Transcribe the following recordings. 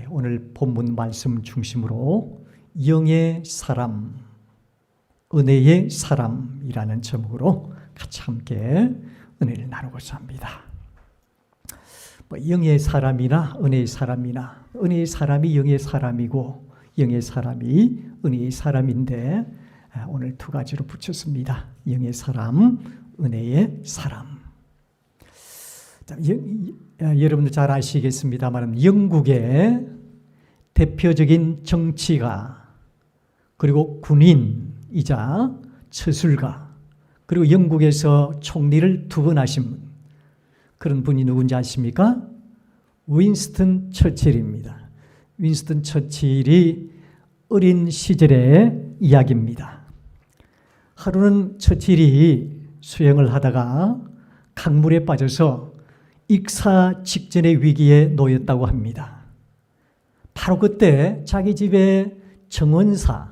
오늘 본문 말씀 중심으로 영의 사람, 은혜의 사람이라는 제목으로 같이 함께 은혜를 나누고자 합니다. 영의 사람이나 은혜의 사람이나 은혜의 사람이 영의 사람이고 영의 사람이 은혜의 사람인데 오늘 두 가지로 붙였습니다. 영의 사람, 은혜의 사람. 여러분들 잘 아시겠습니다만 영국의 대표적인 정치가 그리고 군인이자 처술가 그리고 영국에서 총리를 2번 하신 그런 분이 누군지 아십니까? 윈스턴 처칠입니다. 윈스턴 처칠이 어린 시절의 이야기입니다. 하루는 처칠이 수영을 하다가 강물에 빠져서 익사 직전의 위기에 놓였다고 합니다. 바로 그때 자기 집에 정원사,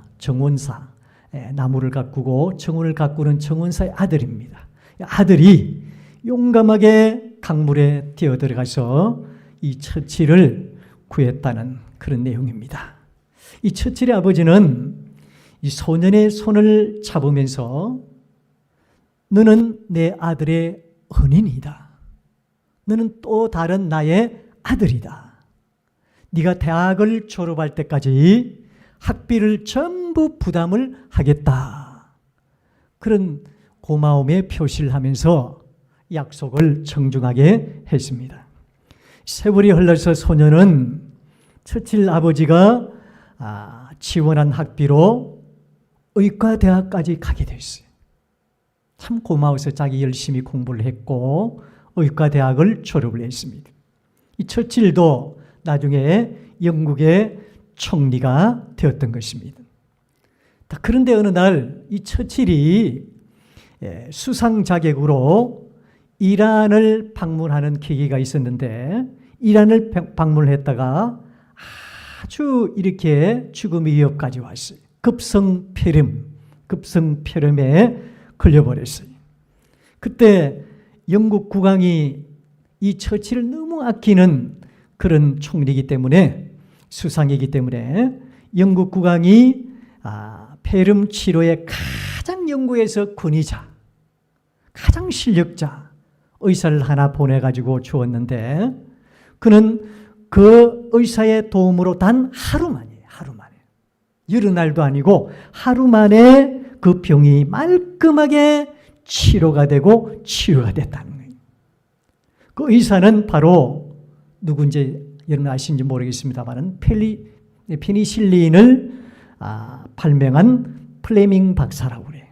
나무를 가꾸고 정원을 가꾸는 정원사의 아들입니다. 아들이 용감하게 강물에 뛰어들어가서 이 처칠을 구했다는 그런 내용입니다. 이 처칠의 아버지는 이 소년의 손을 잡으면서 너는 내 아들의 은인이다. 너는 또 다른 나의 아들이다. 네가 대학을 졸업할 때까지 학비를 전부 부담을 하겠다. 그런 고마움의 표시를 하면서 약속을 정중하게 했습니다. 세월이 흘러서 소년은 처칠 아버지가 지원한 학비로 의과대학까지 가게 됐어요. 참 고마워서 자기 열심히 공부를 했고 의과대학을 졸업을 했습니다. 이 처칠도 나중에 영국의 총리가 되었던 것입니다. 그런데 어느 날 이 처칠이 수상 자격으로 이란을 방문하는 계기가 있었는데 이란을 방문했다가 아주 이렇게 죽음의 위협까지 왔어요. 급성폐렴에 걸려버렸어요. 그때 영국 국왕이 이 처칠을 너무 아끼는 그런 총리이기 때문에 수상이기 때문에 영국 국왕이 폐렴 치료에 가장 영국에서 권위자, 가장 실력자 의사를 하나 보내가지고 주었는데 그는 그 의사의 도움으로 단 하루 만에 여러 날도 아니고 하루 만에 그 병이 말끔하게 치료가 되고 치유가 됐다는 거예요. 그 의사는 바로 누군지 여러분 아시는지 모르겠습니다만 페니실린을 발명한 플레밍 박사라고 그래요.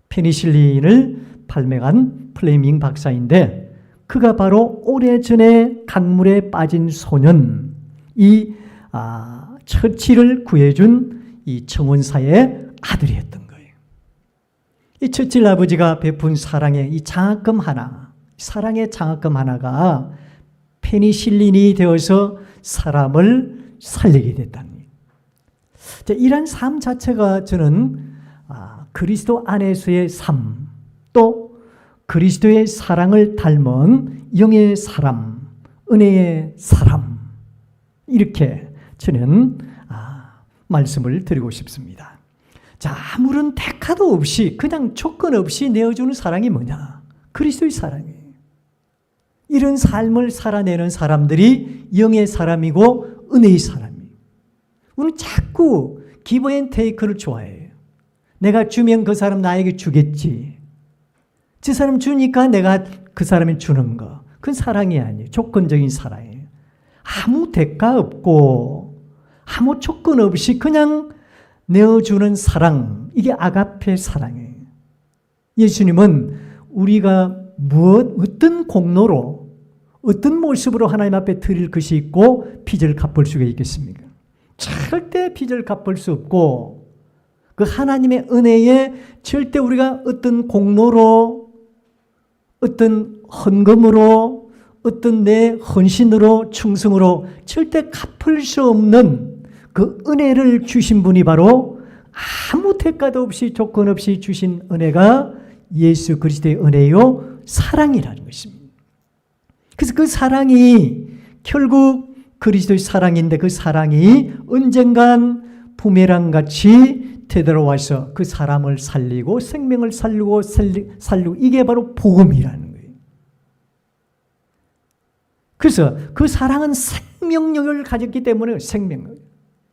페니실린을 발명한 플레밍 박사인데 그가 바로 오래전에 강물에 빠진 소년 이 처칠을 구해준 이 정원사의 아들이었던 거예요. 이 처칠 아버지가 베푼 사랑의 이 장학금 사랑의 장학금 하나가 페니실린이 되어서 사람을 살리게 됐다는 거예요. 이런 삶 자체가 저는 그리스도 안에서의 삶, 또 그리스도의 사랑을 닮은 영의 사람, 은혜의 사람 이렇게 저는 말씀을 드리고 싶습니다. 자, 아무런 대가도 없이 그냥 조건 없이 내어주는 사랑이 뭐냐? 그리스도의 사랑이에요. 이런 삶을 살아내는 사람들이 영의 사람이고 은혜의 사람이에요. 우리는 자꾸 기브 앤 테이크를 좋아해요. 내가 주면 그 사람 나에게 주겠지. 저 사람 주니까 내가 그 사람이 주는 거. 그건 사랑이 아니에요. 조건적인 사랑이에요. 아무 대가 없고 아무 조건 없이 그냥 내어주는 사랑. 이게 아가페 사랑이에요. 예수님은 우리가 어떤 공로로 어떤 모습으로 하나님 앞에 드릴 것이 있고 빚을 갚을 수가 있겠습니까? 절대 빚을 갚을 수 없고 그 하나님의 은혜에 절대 우리가 어떤 공로로 어떤 헌금으로 어떤 내 헌신으로 충성으로 절대 갚을 수 없는 그 은혜를 주신 분이 바로 아무 대가도 없이 조건 없이 주신 은혜가 예수 그리스도의 은혜요 사랑이라는 것입니다. 그래서 그 사랑이 결국 그리스도의 사랑인데 그 사랑이 언젠간 부메랑같이 되돌아와서 그 사람을 살리고 생명을 살리고 이게 바로 복음이라는 거예요. 그래서 그 사랑은 생명력을 가졌기 때문에 생명력.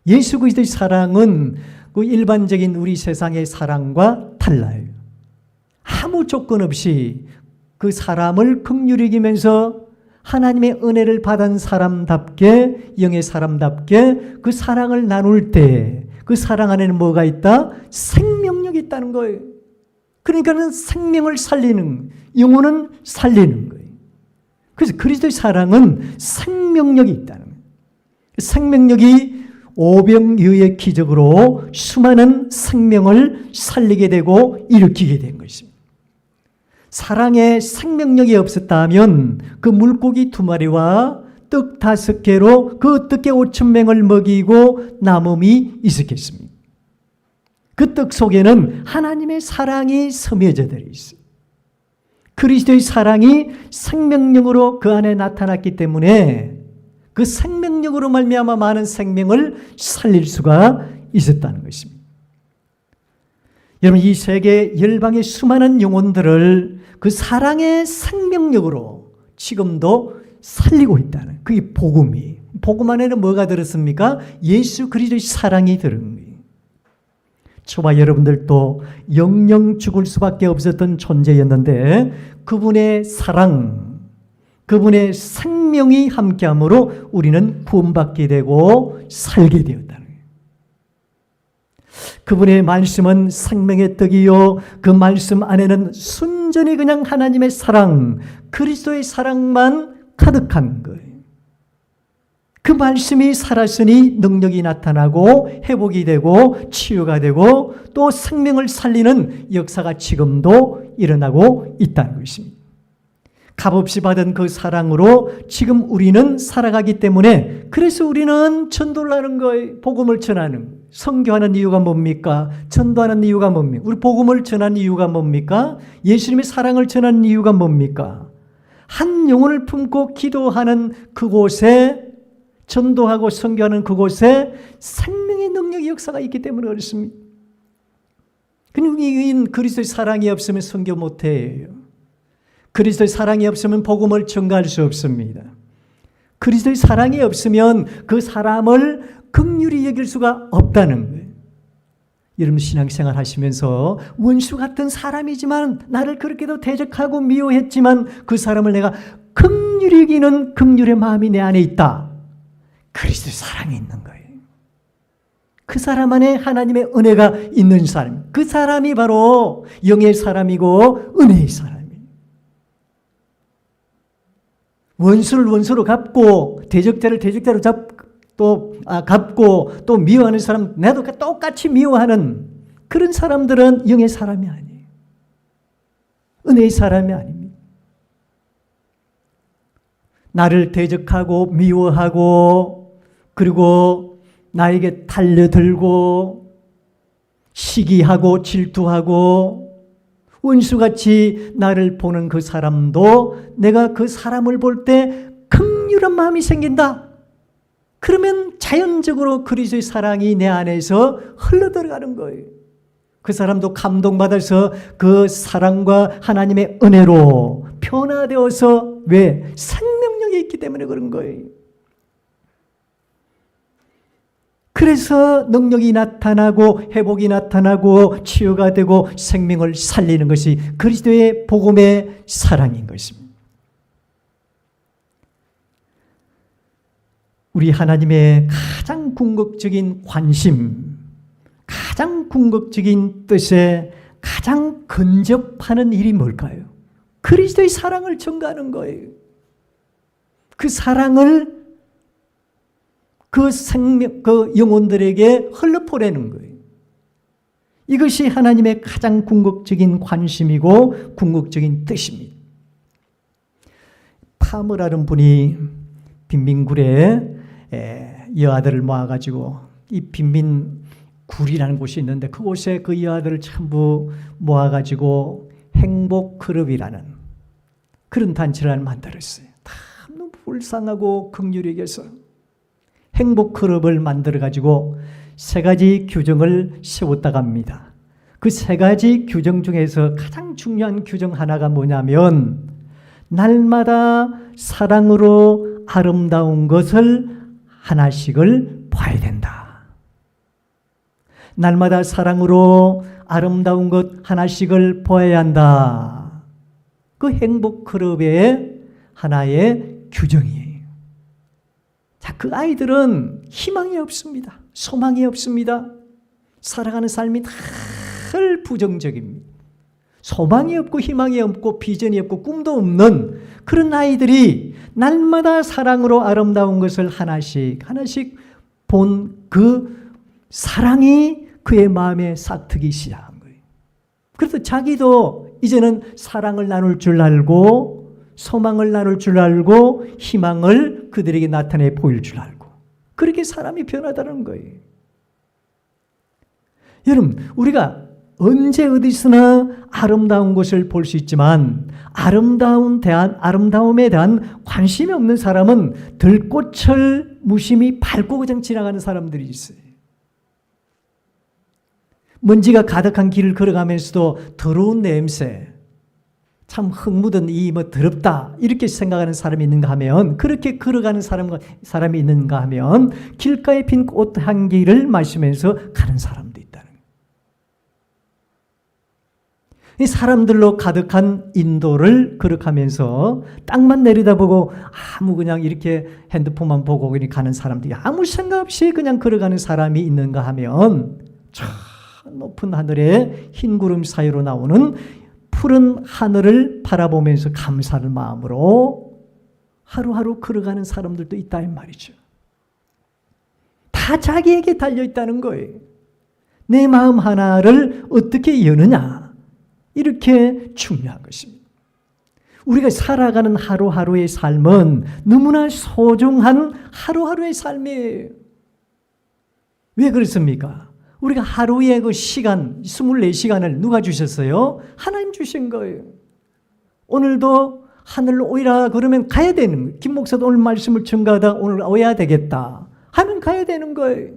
예수 그리스도의 사랑은 그 일반적인 우리 세상의 사랑과 달라요. 아무 조건 없이 그 사람을 긍휼히 여기면서 하나님의 은혜를 받은 사람답게, 영의 사람답게 그 사랑을 나눌 때 그 사랑 안에는 뭐가 있다? 생명력이 있다는 거예요. 그러니까는 생명을 살리는, 영혼은 살리는 거예요. 그래서 그리스도의 사랑은 생명력이 있다는 거예요. 생명력이 오병이어의 기적으로 수많은 생명을 살리게 되고 일으키게 된 것입니다. 사랑에 생명력이 없었다면 그 물고기 2마리와 떡 5개로 그 떡에 5,000명을 먹이고 남음이 있었겠습니다. 그 떡 속에는 하나님의 사랑이 스며져 들어 있어요. 그리스도의 사랑이 생명력으로 그 안에 나타났기 때문에 그 생명력으로 말미암아 많은 생명을 살릴 수가 있었다는 것입니다. 여러분, 이 세계 열방의 수많은 영혼들을 그 사랑의 생명력으로 지금도 살리고 있다는, 그게 복음이. 복음 안에는 뭐가 들었습니까? 예수 그리스도의 사랑이 들은 거예요. 저와 여러분들도 영영 죽을 수밖에 없었던 존재였는데 그분의 사랑, 그분의 생명이 함께함으로 우리는 구원받게 되고 살게 되었다는 거예요. 그분의 말씀은 생명의 떡이요, 그 말씀 안에는 순전히 그냥 하나님의 사랑, 그리스도의 사랑만 가득한 거예요. 그 말씀이 살았으니 능력이 나타나고 회복이 되고 치유가 되고 또 생명을 살리는 역사가 지금도 일어나고 있다는 것입니다. 값없이 받은 그 사랑으로 지금 우리는 살아가기 때문에, 그래서 우리는 전도를 하는 거예요. 복음을 전하는, 선교하는 이유가 뭡니까? 전도하는 이유가 뭡니까? 우리 복음을 전하는 이유가 뭡니까? 예수님의 사랑을 전하는 이유가 뭡니까? 한 영혼을 품고 기도하는 그곳에, 전도하고 선교하는 그곳에 생명의 능력의 역사가 있기 때문에 그렇습니다. 그러니까 그리스도의 사랑이 없으면 선교 못해요. 그리스도의 사랑이 없으면 복음을 전가할 수 없습니다. 그리스도의 사랑이 없으면 그 사람을 긍휼히 여길 수가 없다는 거예요. 여러분, 신앙생활 하시면서 원수 같은 사람이지만 나를 그렇게도 대적하고 미워했지만 그 사람을 내가 긍휼히 여기는 긍휼의 마음이 내 안에 있다. 그리스도의 사랑이 있는 거예요. 그 사람 안에 하나님의 은혜가 있는 사람, 그 사람이 바로 영의 사람이고 은혜의 사람이에요. 원수를 원수로 갚고 대적자를 대적자로 갚고 또 미워하는 사람, 나도 똑같이 미워하는 그런 사람들은 영의 사람이 아니에요. 은혜의 사람이 아닙니다. 나를 대적하고 미워하고 그리고 나에게 달려들고 시기하고 질투하고 원수같이 나를 보는 그 사람도 내가 그 사람을 볼 때 긍휼한 마음이 생긴다. 그러면 자연적으로 그리스도의 사랑이 내 안에서 흘러들어가는 거예요. 그 사람도 감동받아서 그 사랑과 하나님의 은혜로 변화되어서, 왜? 생명력이 있기 때문에 그런 거예요. 그래서 능력이 나타나고 회복이 나타나고 치유가 되고 생명을 살리는 것이 그리스도의 복음의 사랑인 것입니다. 우리 하나님의 가장 궁극적인 관심, 가장 궁극적인 뜻에 가장 근접하는 일이 뭘까요? 그리스도의 사랑을 전가하는 거예요. 그 사랑을 그 생명, 그 영혼들에게 흘러보내는 거예요. 이것이 하나님의 가장 궁극적인 관심이고 궁극적인 뜻입니다. 파머라는 분이 빈민굴에 여아들을 모아가지고, 이 빈민굴이라는 곳이 있는데 그곳에 그 여아들을 전부 모아가지고 행복클럽이라는 그런 단체를 만들었어요. 다 너무 불쌍하고 긍휼히 여겨서 행복 클럽을 만들어 가지고 3가지 규정을 세웠다고 합니다. 그 3가지 규정 중에서 가장 중요한 규정 하나가 뭐냐면 날마다 사랑으로 아름다운 것을 하나씩을 봐야 된다. 날마다 사랑으로 아름다운 것 하나씩을 보아야 한다. 그 행복 클럽의 하나의 규정이에요. 자, 그 아이들은 희망이 없습니다. 소망이 없습니다. 살아가는 삶이 늘 부정적입니다. 소망이 없고 희망이 없고 비전이 없고 꿈도 없는 그런 아이들이 날마다 사랑으로 아름다운 것을 하나씩 본 그 사랑이 그의 마음에 싹트기 시작한 거예요. 그래서 자기도 이제는 사랑을 나눌 줄 알고 소망을 나눌 줄 알고 희망을 그들에게 나타내 보일 줄 알고 그렇게 사람이 변하다는 거예요. 여러분, 우리가 언제 어디서나 아름다운 것을 볼 수 있지만 아름다움에 대한 관심이 없는 사람은 들꽃을 무심히 밟고 그냥 지나가는 사람들이 있어요. 먼지가 가득한 길을 걸어가면서도 더러운 냄새, 참 흙 묻은 이 더럽다 이렇게 생각하는 사람이 있는가 하면 그렇게 걸어가는 사람이 있는가 하면 길가에 핀 꽃 향기를 마시면서 가는 사람도 있다는 거예요. 이 사람들로 가득한 인도를 걸어가면서 땅만 내려다보고 그냥 이렇게 핸드폰만 보고 그냥 가는 사람들이 아무 생각 없이 그냥 걸어가는 사람이 있는가 하면 저 높은 하늘에 흰 구름 사이로 나오는 푸른 하늘을 바라보면서 감사하는 마음으로 하루하루 걸어가는 사람들도 있다 이 말이죠. 다 자기에게 달려있다는 거예요. 내 마음 하나를 어떻게 여느냐 이렇게 중요한 것입니다. 우리가 살아가는 하루하루의 삶은 너무나 소중한 하루하루의 삶이에요. 왜 그렇습니까? 우리가 하루에 그 시간 24시간을 누가 주셨어요? 하나님 주신 거예요. 오늘도 하늘로 오이라 그러면 가야 되는 거예요. 김 목사도 오늘 말씀을 전가하다 오늘 오야 되겠다 하면 가야 되는 거예요.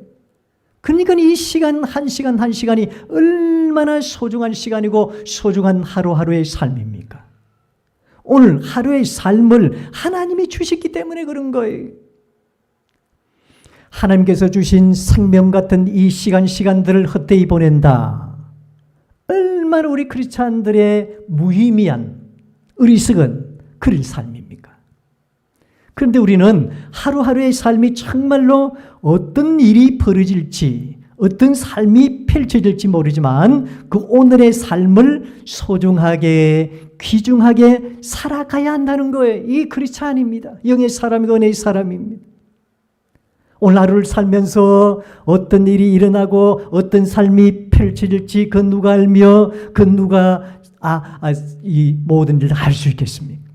그러니까 이 시간 한 시간이 얼마나 소중한 시간이고 소중한 하루하루의 삶입니까? 오늘 하루의 삶을 하나님이 주셨기 때문에 그런 거예요. 하나님께서 주신 생명 같은 이 시간들을 헛되이 보낸다. 얼마나 우리 크리스찬들의 무의미한 어리석은 그런 삶입니까? 그런데 우리는 하루하루의 삶이 정말로 어떤 일이 벌어질지 어떤 삶이 펼쳐질지 모르지만 그 오늘의 삶을 소중하게 귀중하게 살아가야 한다는 거예요. 이 크리스찬입니다. 영의 사람이고 은혜의 사람입니다. 오늘 하루를 살면서 어떤 일이 일어나고 어떤 삶이 펼쳐질지 그 누가 알며 그 누가 이 모든 일을 알 수 있겠습니까?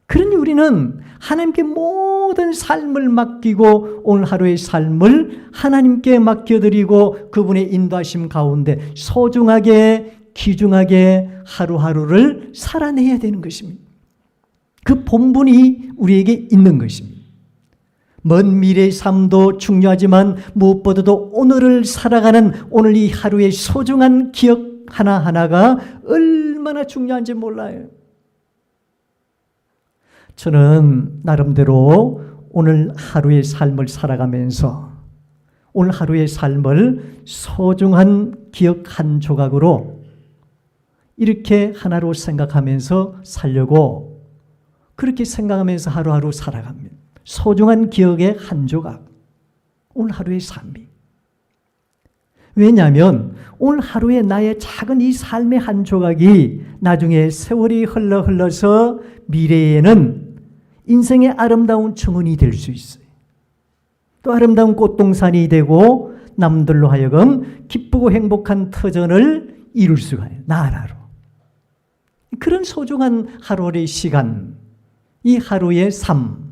그러니 우리는 하나님께 모든 삶을 맡기고 오늘 하루의 삶을 하나님께 맡겨드리고 그분의 인도하심 가운데 소중하게 귀중하게 하루하루를 살아내야 되는 것입니다. 그 본분이 우리에게 있는 것입니다. 먼 미래의 삶도 중요하지만 무엇보다도 오늘을 살아가는 오늘 이 하루의 소중한 기억 하나하나가 얼마나 중요한지 몰라요. 저는 나름대로 오늘 하루의 삶을 살아가면서 오늘 하루의 삶을 소중한 기억 한 조각으로 이렇게 하나로 생각하면서 살려고 그렇게 생각하면서 하루하루 살아갑니다. 소중한 기억의 한 조각, 오늘 하루의 삶이. 왜냐하면 오늘 하루에 나의 작은 이 삶의 한 조각이 나중에 세월이 흘러서 미래에는 인생의 아름다운 청혼이 될 수 있어요. 또 아름다운 꽃동산이 되고 남들로 하여금 기쁘고 행복한 터전을 이룰 수가 있어요. 나 하나로. 그런 소중한 하루의 시간, 이 하루의 삶,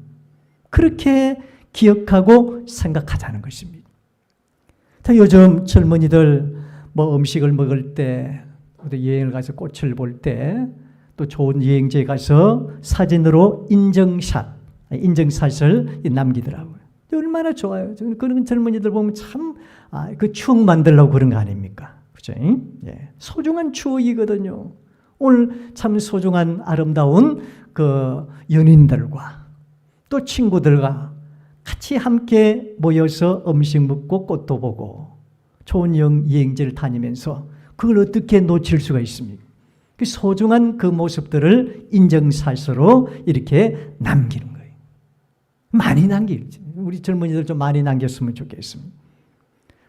그렇게 기억하고 생각하자는 것입니다. 자, 요즘 젊은이들 음식을 먹을 때, 여행을 가서 꽃을 볼 때, 또 좋은 여행지에 가서 사진으로 인증샷을 남기더라고요. 얼마나 좋아요. 그런 젊은이들 보면 참, 그 추억 만들려고 그런 거 아닙니까? 그죠? 예. 소중한 추억이거든요. 오늘 참 소중한 아름다운 그 연인들과 또 친구들과 같이 함께 모여서 음식 먹고 꽃도 보고 좋은 여행지를 다니면서 그걸 어떻게 놓칠 수가 있습니까? 그 소중한 그 모습들을 인증샷으로 이렇게 남기는 거예요. 많이 남기지. 우리 젊은이들 좀 많이 남겼으면 좋겠습니다.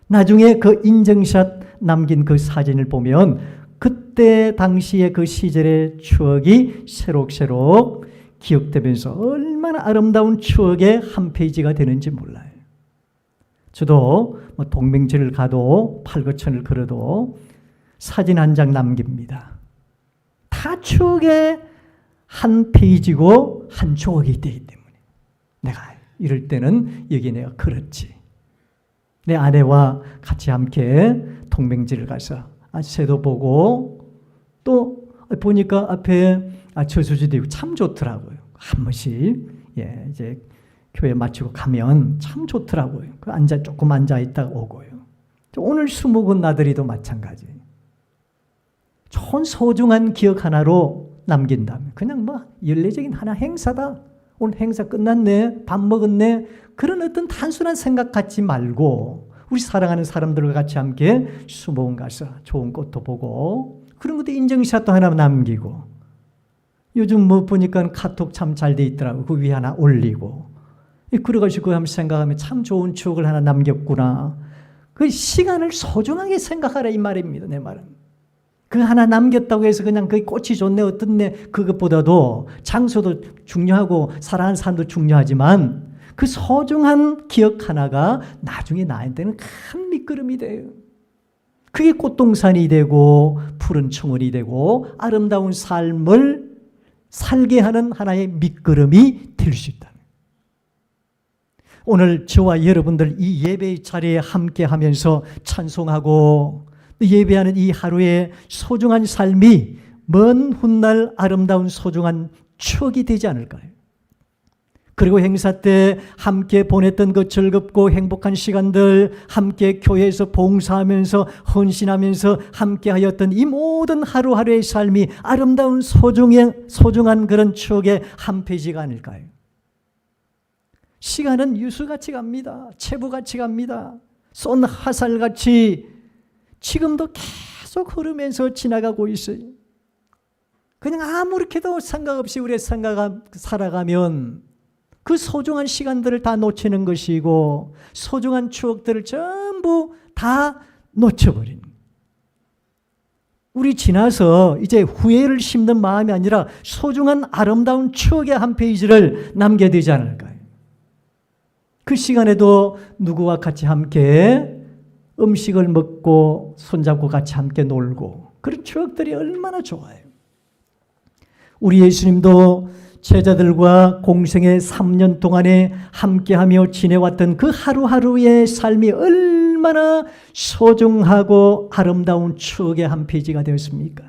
나중에 그 인증샷 남긴 그 사진을 보면 그때 당시의 그 시절의 추억이 새록새록 기억되면서 얼마나 아름다운 추억의 한 페이지가 되는지 몰라요. 저도 뭐 동맹지를 가도 팔거천을 걸어도 사진 한 장 남깁니다. 다 추억의 한 페이지고 한 조각이 되기 때문에 내가 이럴 때는 여기 내가 걸었지. 내 아내와 같이 함께 동맹지를 가서 새도 보고 또 보니까 앞에 저수지도 있고 참 좋더라고요. 한 번씩 이제 교회 마치고 가면 참 좋더라고요. 조금 앉아 있다가 오고요. 오늘 수 먹은 나들이도 마찬가지. 좋은 소중한 기억 하나로 남긴다면 그냥 뭐 연례적인 하나 행사다. 오늘 행사 끝났네. 밥 먹었네. 그런 어떤 단순한 생각 갖지 말고 우리 사랑하는 사람들과 같이 함께 수목원 가서 좋은 꽃도 보고 그런 것도 인증샷도 하나 남기고 요즘 뭐 보니까 카톡 참 잘 돼 있더라고. 그 위에 하나 올리고 그래가지고 한번 생각하면 참 좋은 추억을 하나 남겼구나. 그 시간을 소중하게 생각하라 이 말입니다. 내 말은. 그 하나 남겼다고 해서 그냥 그 꽃이 좋네 어떻네 그것보다도 장소도 중요하고 사랑하는 사람도 중요하지만 그 소중한 기억 하나가 나중에 나한테는 큰 미끄럼이 돼요. 그게 꽃동산이 되고 푸른 청원이 되고 아름다운 삶을 살게 하는 하나의 미끄럼이 될 수 있다. 오늘 저와 여러분들 이 예배의 자리에 함께 하면서 찬송하고 예배하는 이 하루의 소중한 삶이 먼 훗날 아름다운 소중한 추억이 되지 않을까요? 그리고 행사 때 함께 보냈던 그 즐겁고 행복한 시간들, 함께 교회에서 봉사하면서 헌신하면서 함께 하였던 이 모든 하루하루의 삶이 아름다운 소중한 그런 추억의 한 페이지가 아닐까요? 시간은 유수같이 갑니다. 체부같이 갑니다. 쏜 화살같이 지금도 계속 흐르면서 지나가고 있어요. 그냥 아무렇게도 생각 없이 우리의 살아가면 그 소중한 시간들을 다 놓치는 것이고 소중한 추억들을 전부 다 놓쳐버리는 거예요. 우리 지나서 이제 후회를 심는 마음이 아니라 소중한 아름다운 추억의 한 페이지를 남겨야 되지 않을까요? 그 시간에도 누구와 같이 함께 음식을 먹고 손잡고 같이 함께 놀고 그런 추억들이 얼마나 좋아요. 우리 예수님도 제자들과 공생의 3년 동안에 함께하며 지내왔던 그 하루하루의 삶이 얼마나 소중하고 아름다운 추억의 한 페이지가 되었습니까?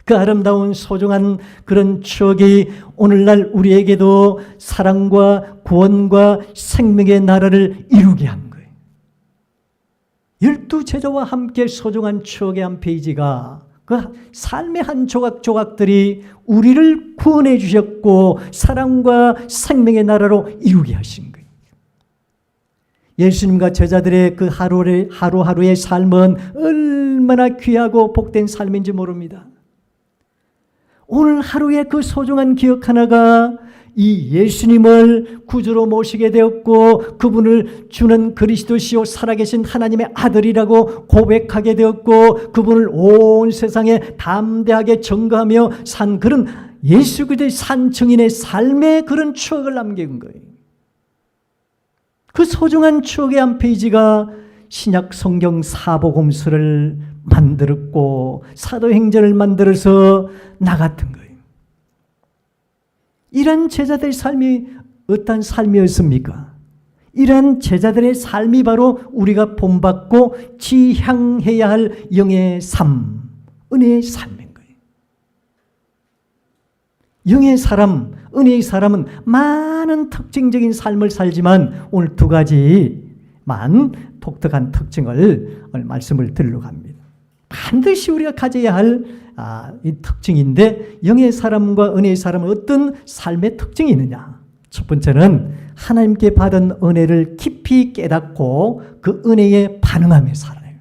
그 아름다운 소중한 그런 추억이 오늘날 우리에게도 사랑과 구원과 생명의 나라를 이루게 한 거예요. 12제자와 함께 소중한 추억의 한 페이지가 그 삶의 한 조각조각들이 우리를 구원해 주셨고 사랑과 생명의 나라로 이루게 하신 거예요. 예수님과 제자들의 그 하루하루의 삶은 얼마나 귀하고 복된 삶인지 모릅니다. 오늘 하루의 그 소중한 기억 하나가 이 예수님을 구주로 모시게 되었고 그분을 주는 그리스도시요 살아계신 하나님의 아들이라고 고백하게 되었고 그분을 온 세상에 담대하게 증거하며 산 그런 예수 그리스도의 산 증인의 삶의 그런 추억을 남긴 거예요. 그 소중한 추억의 한 페이지가 신약 성경 사복음서를 만들었고 사도행전을 만들어서 나갔던 거예요. 이런 제자들의 삶이 어떤 삶이었습니까? 이런 제자들의 삶이 바로 우리가 본받고 지향해야 할 영의 삶, 은혜의 삶인 거예요. 영의 사람, 은혜의 사람은 많은 특징적인 삶을 살지만 오늘 두 가지만 독특한 특징을 오늘 말씀을 드리려고 합니다. 반드시 우리가 가져야 할 이 특징인데, 영의 사람과 은혜의 사람은 어떤 삶의 특징이 있느냐? 첫 번째는 하나님께 받은 은혜를 깊이 깨닫고 그 은혜에 반응하며 살아요.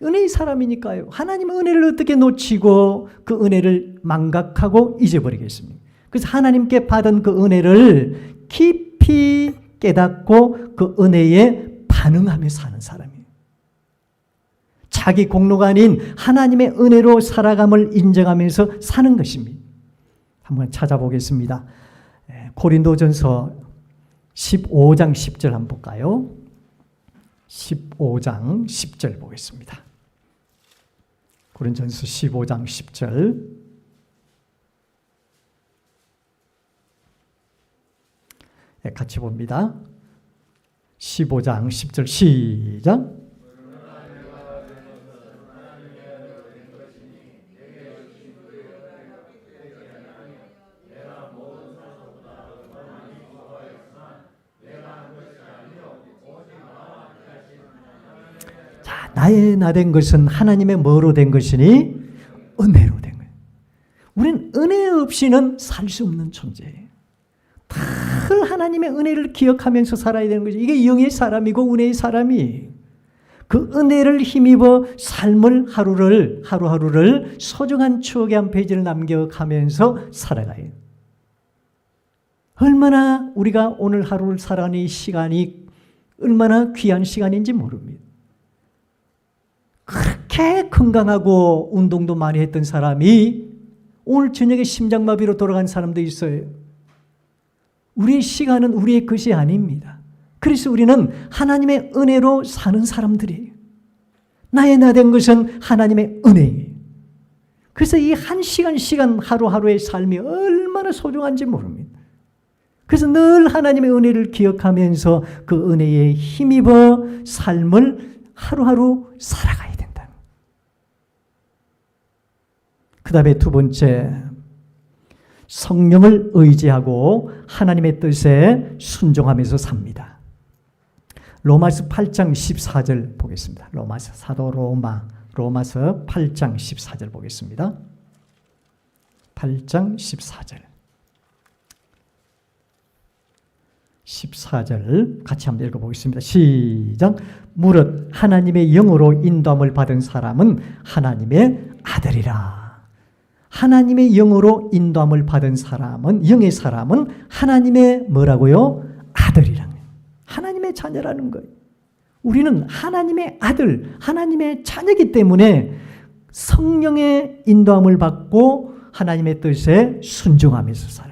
은혜의 사람이니까요. 하나님의 은혜를 어떻게 놓치고 그 은혜를 망각하고 잊어버리겠습니까? 그래서 하나님께 받은 그 은혜를 깊이 깨닫고 그 은혜에 반응하며 사는 사람이에요. 자기 공로가 아닌 하나님의 은혜로 살아감을 인정하면서 사는 것입니다. 한번 찾아보겠습니다. 고린도전서 15장 10절 한번 볼까요? 15장 10절 보겠습니다. 고린도전서 15장 10절. 같이 봅니다. 15장 10절 시작. 나의 나 된 것은 하나님의 뭐로 된 것이니? 은혜로 된 거예요. 우리는 은혜 없이는 살 수 없는 존재예요. 늘 하나님의 은혜를 기억하면서 살아야 되는 거죠. 이게 영의 사람이고 은혜의 사람이. 그 은혜를 힘입어 삶을 하루하루를 소중한 추억의 한 페이지를 남겨가면서 살아가요. 얼마나 우리가 오늘 하루를 살아가는 이 시간이 얼마나 귀한 시간인지 모릅니다. 그렇게 건강하고 운동도 많이 했던 사람이 오늘 저녁에 심장마비로 돌아간 사람도 있어요. 우리의 시간은 우리의 것이 아닙니다. 그래서 우리는 하나님의 은혜로 사는 사람들이에요. 나의 나 된 것은 하나님의 은혜예요. 그래서 이 한 시간 하루하루의 삶이 얼마나 소중한지 모릅니다. 그래서 늘 하나님의 은혜를 기억하면서 그 은혜에 힘입어 삶을 하루하루 살아가야 된다. 그 다음에 두 번째, 성령을 의지하고 하나님의 뜻에 순종하면서 삽니다. 로마서 8장 14절 보겠습니다. 로마서 8장 14절 보겠습니다. 8장 14절 같이 한번 읽어보겠습니다. 시작. 무릇 하나님의 영으로 인도함을 받은 사람은 하나님의 아들이라. 하나님의 영으로 인도함을 받은 사람은, 영의 사람은 하나님의 뭐라고요? 아들이라는 거예요. 하나님의 자녀라는 거예요. 우리는 하나님의 아들, 하나님의 자녀이기 때문에 성령의 인도함을 받고 하나님의 뜻에 순종하면서 살아요.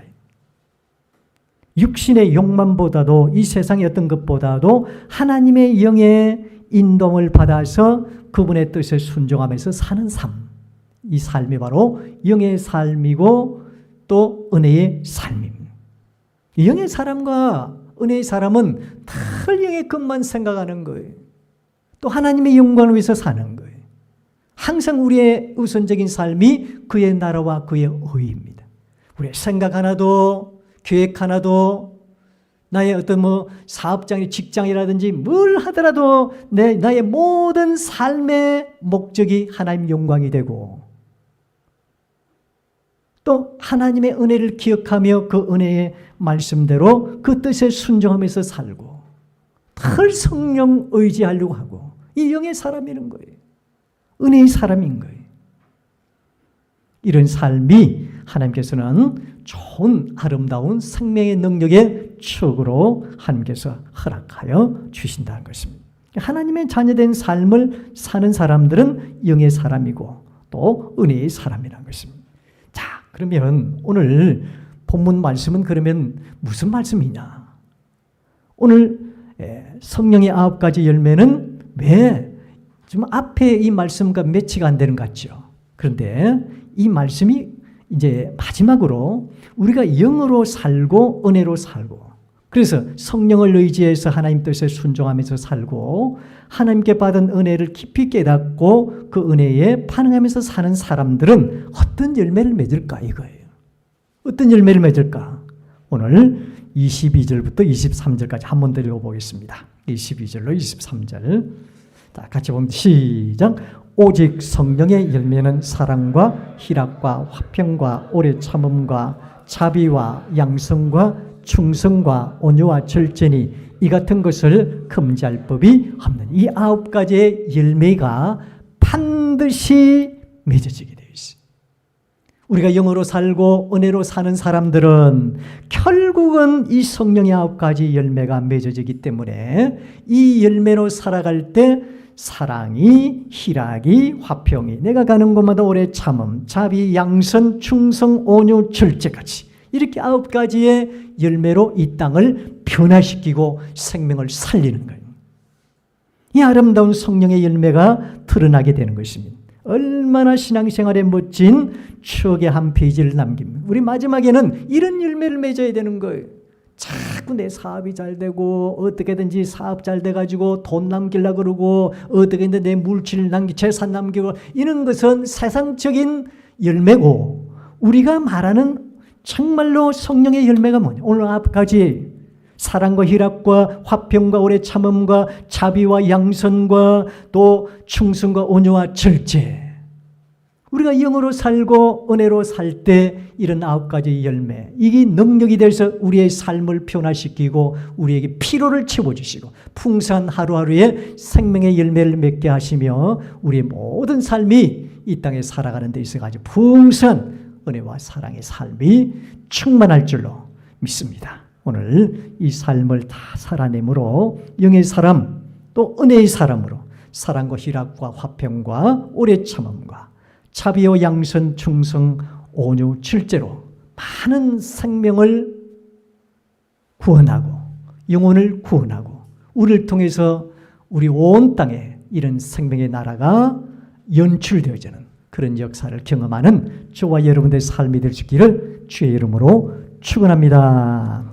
육신의 욕망보다도 이 세상의 어떤 것보다도 하나님의 영의 인도함을 받아서 그분의 뜻에 순종하면서 사는 삶. 이 삶이 바로 영의 삶이고 또 은혜의 삶입니다. 영의 사람과 은혜의 사람은 늘 영의 것만 생각하는 거예요. 또 하나님의 영광을 위해서 사는 거예요. 항상 우리의 우선적인 삶이 그의 나라와 그의 의입니다. 우리의 생각 하나도, 계획 하나도, 나의 어떤 사업장이 직장이라든지 뭘 하더라도 나의 모든 삶의 목적이 하나님 영광이 되고 또 하나님의 은혜를 기억하며 그 은혜의 말씀대로 그 뜻에 순종하면서 살고 늘 성령 의지하려고 하고 이 영의 사람이는 거예요. 은혜의 사람인 거예요. 이런 삶이 하나님께서는 좋은 아름다운 생명의 능력의 추억으로 하나님께서 허락하여 주신다는 것입니다. 하나님의 자녀된 삶을 사는 사람들은 영의 사람이고 또 은혜의 사람이라는 것입니다. 자, 그러면 오늘 본문 말씀은 그러면 무슨 말씀이냐? 오늘 성령의 9가지 열매는 왜 좀 앞에 이 말씀과 매치가 안 되는 것 같죠? 그런데 이 말씀이 이제 마지막으로 우리가 영으로 살고 은혜로 살고 그래서 성령을 의지해서 하나님 뜻에 순종하면서 살고 하나님께 받은 은혜를 깊이 깨닫고 그 은혜에 반응하면서 사는 사람들은 어떤 열매를 맺을까 이거예요. 어떤 열매를 맺을까? 오늘 22절부터 23절까지 한 번 더 읽어보겠습니다. 22절로 23절. 자, 같이 보면 시작. 오직 성령의 열매는 사랑과 희락과 화평과 오래 참음과 자비와 양성과 충성과 온유와 절제니 이 같은 것을 금지할 법이 없는. 이 9가지의 열매가 반드시 맺어지게 되어 있어요. 우리가 영으로 살고 은혜로 사는 사람들은 결국은 이 성령의 9가지 열매가 맺어지기 때문에 이 열매로 살아갈 때 사랑이, 희락이, 화평이, 내가 가는 곳마다 오래 참음, 자비, 양선, 충성, 온유, 절제까지 이렇게 9가지의 열매로 이 땅을 변화시키고 생명을 살리는 거예요. 이 아름다운 성령의 열매가 드러나게 되는 것입니다. 얼마나 신앙생활에 멋진 추억의 한 페이지를 남깁니다. 우리 마지막에는 이런 열매를 맺어야 되는 거예요. 자꾸 내 사업이 잘 되고 어떻게든지 사업 잘 돼가지고 돈 남기려고 그러고 어떻게든 내 물질 남기 재산 남기고 이런 것은 세상적인 열매고 우리가 말하는 정말로 성령의 열매가 뭐냐? 오늘 9가지 사랑과 희락과 화평과 오래 참음과 자비와 양선과 또 충성과 온유와 절제. 우리가 영으로 살고 은혜로 살 때 이런 9가지 열매, 이게 능력이 돼서 우리의 삶을 변화시키고 우리에게 피로를 채워주시고 풍성한 하루하루의 생명의 열매를 맺게 하시며 우리의 모든 삶이 이 땅에 살아가는 데 있어가지고 풍성한 은혜와 사랑의 삶이 충만할 줄로 믿습니다. 오늘 이 삶을 다 살아내므로 영의 사람 또 은혜의 사람으로 사랑과 희락과 화평과 오래 참음과 자비와 양선 충성 온유 절제로 많은 생명을 구원하고 영혼을 구원하고 우리를 통해서 우리 온 땅에 이런 생명의 나라가 연출되어지는 그런 역사를 경험하는 저와 여러분들의 삶이 될 수 있기를 주의 이름으로 축원합니다.